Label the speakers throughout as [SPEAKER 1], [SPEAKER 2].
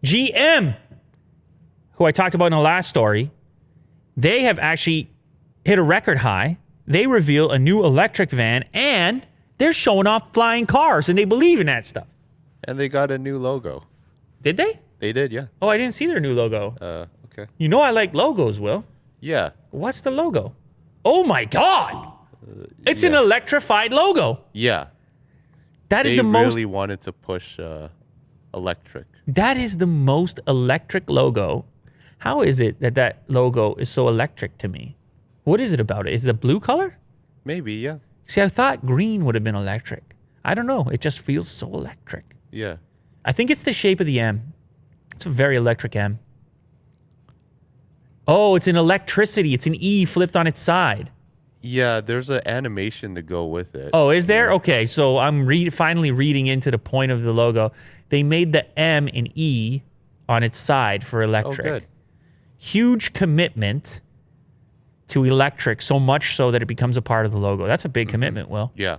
[SPEAKER 1] GM, who I talked about in the last story, they have actually hit a record high. They reveal a new electric van, and they're showing off flying cars, and they believe in that stuff.
[SPEAKER 2] And they got a new logo.
[SPEAKER 1] Did they?
[SPEAKER 2] They did, yeah.
[SPEAKER 1] Oh, I didn't see their new logo.
[SPEAKER 2] Okay.
[SPEAKER 1] You know I like logos, Will.
[SPEAKER 2] Yeah.
[SPEAKER 1] What's the logo? Oh, my God. It's an
[SPEAKER 2] yeah.
[SPEAKER 1] electrified logo.
[SPEAKER 2] Yeah.
[SPEAKER 1] That is
[SPEAKER 2] They
[SPEAKER 1] the most...
[SPEAKER 2] really wanted to push electric.
[SPEAKER 1] That is the most electric logo. How is it that that logo is so electric to me? What is it about it? Is it a blue color?
[SPEAKER 2] Maybe, yeah.
[SPEAKER 1] See, I thought green would have been electric. I don't know. It just feels so electric.
[SPEAKER 2] Yeah.
[SPEAKER 1] I think it's the shape of the M. It's a very electric M. Oh, it's an electricity. It's an E flipped on its side.
[SPEAKER 2] Yeah, there's an animation to go with it.
[SPEAKER 1] Oh, is there? Okay, so I'm finally reading into the point of the logo. They made the M and E on its side for electric.
[SPEAKER 2] Oh, good.
[SPEAKER 1] Huge commitment to electric, so much so that it becomes a part of the logo. That's a big commitment, Will.
[SPEAKER 2] Yeah.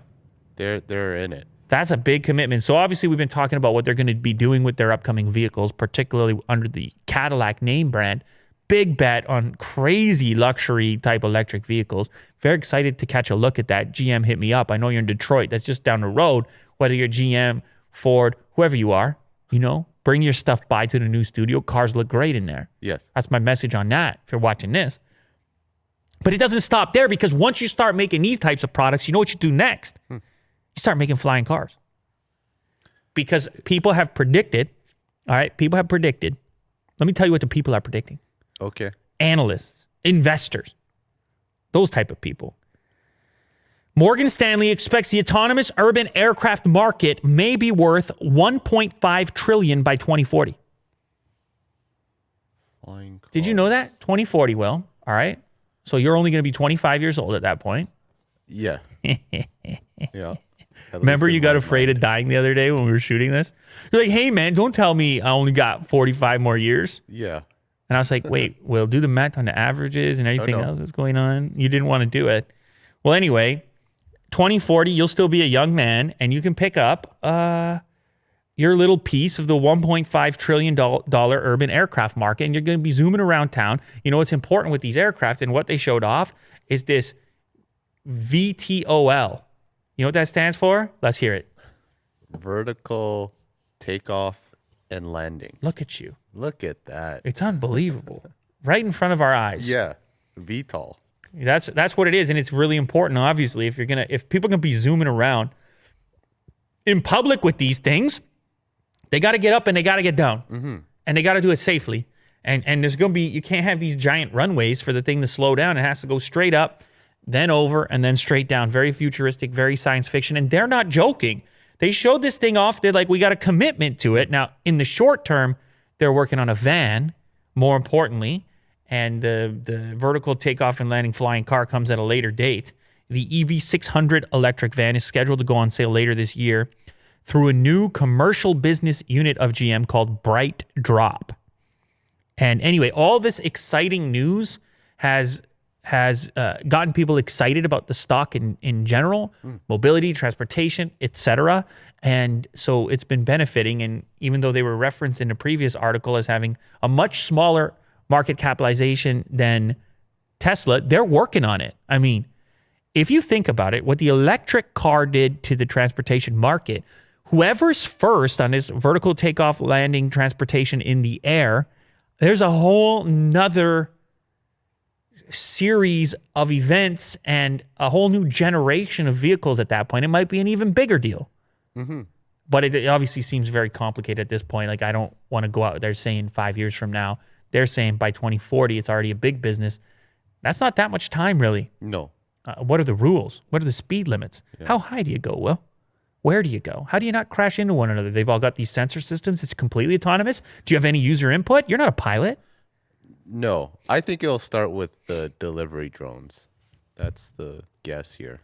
[SPEAKER 2] They're in it.
[SPEAKER 1] That's a big commitment. So obviously we've been talking about what they're going to be doing with their upcoming vehicles, particularly under the Cadillac name brand. Big bet on crazy luxury type electric vehicles. Very excited to catch a look at that. GM hit me up. I know you're in Detroit. That's just down the road. Whether you're GM, Ford, whoever you are, bring your stuff by to the new studio. Cars look great in there.
[SPEAKER 2] Yes.
[SPEAKER 1] That's my message on that if you're watching this. But it doesn't stop there, because once you start making these types of products, you know what you do next? You start making flying cars. Because people have predicted, all right, let me tell you what the people are predicting.
[SPEAKER 2] Okay.
[SPEAKER 1] Analysts, investors, those type of people. Morgan Stanley expects the autonomous urban aircraft market may be worth $1.5 trillion by 2040.
[SPEAKER 2] Flying cars.
[SPEAKER 1] Did you know that? 2040, Will. All right. So you're only going to be 25 years old at that point.
[SPEAKER 2] Yeah. Yeah.
[SPEAKER 1] Remember you got afraid of dying the other day when we were shooting this? You're like, hey, man, don't tell me I only got 45 more years.
[SPEAKER 2] Yeah.
[SPEAKER 1] And I was like, wait, we'll do the math on the averages and everything else that's going on. You didn't want to do it. Well, anyway, 2040, you'll still be a young man, and you can pick up your little piece of the $1.5 trillion urban aircraft market, and you're going to be zooming around town. You know what's important with these aircraft and what they showed off is this VTOL. You know what that stands for? Let's hear it.
[SPEAKER 2] Vertical takeoff and landing.
[SPEAKER 1] Look at you.
[SPEAKER 2] Look at that.
[SPEAKER 1] It's unbelievable. Right in front of our eyes.
[SPEAKER 2] Yeah. VTOL.
[SPEAKER 1] That's what it is, and it's really important. Obviously, if people can be zooming around in public with these things, they got to get up and they got to get down, and they got to do it safely. And there's going to be, you can't have these giant runways for the thing to slow down. It has to go straight up, then over, and then straight down. Very futuristic, very science fiction, and they're not joking. They showed this thing off. They're like, we got a commitment to it. Now, in the short term, they're working on a van, more importantly, and the vertical takeoff and landing flying car comes at a later date. The EV600 electric van is scheduled to go on sale later this year through a new commercial business unit of GM called Bright Drop. And anyway, all this exciting news has gotten people excited about the stock in general, mobility, transportation, etc. And so it's been benefiting. And even though they were referenced in a previous article as having a much smaller market capitalization than Tesla, they're working on it. I mean, if you think about it, what the electric car did to the transportation market, whoever's first on this vertical takeoff, landing, transportation in the air, there's a whole nother series of events and a whole new generation of vehicles at that point. It might be an even bigger deal. But it obviously seems very complicated at this point. Like, I don't want to go out there saying 5 years from now. They're saying by 2040, it's already a big business. That's not that much time, really.
[SPEAKER 2] No.
[SPEAKER 1] What are the rules? What are the speed limits? Yeah. How high do you go, Will? Where do you go? How do you not crash into one another? They've all got these sensor systems. It's completely autonomous. Do you have any user input? You're not a pilot.
[SPEAKER 2] No. I think it'll start with the delivery drones. That's the guess here.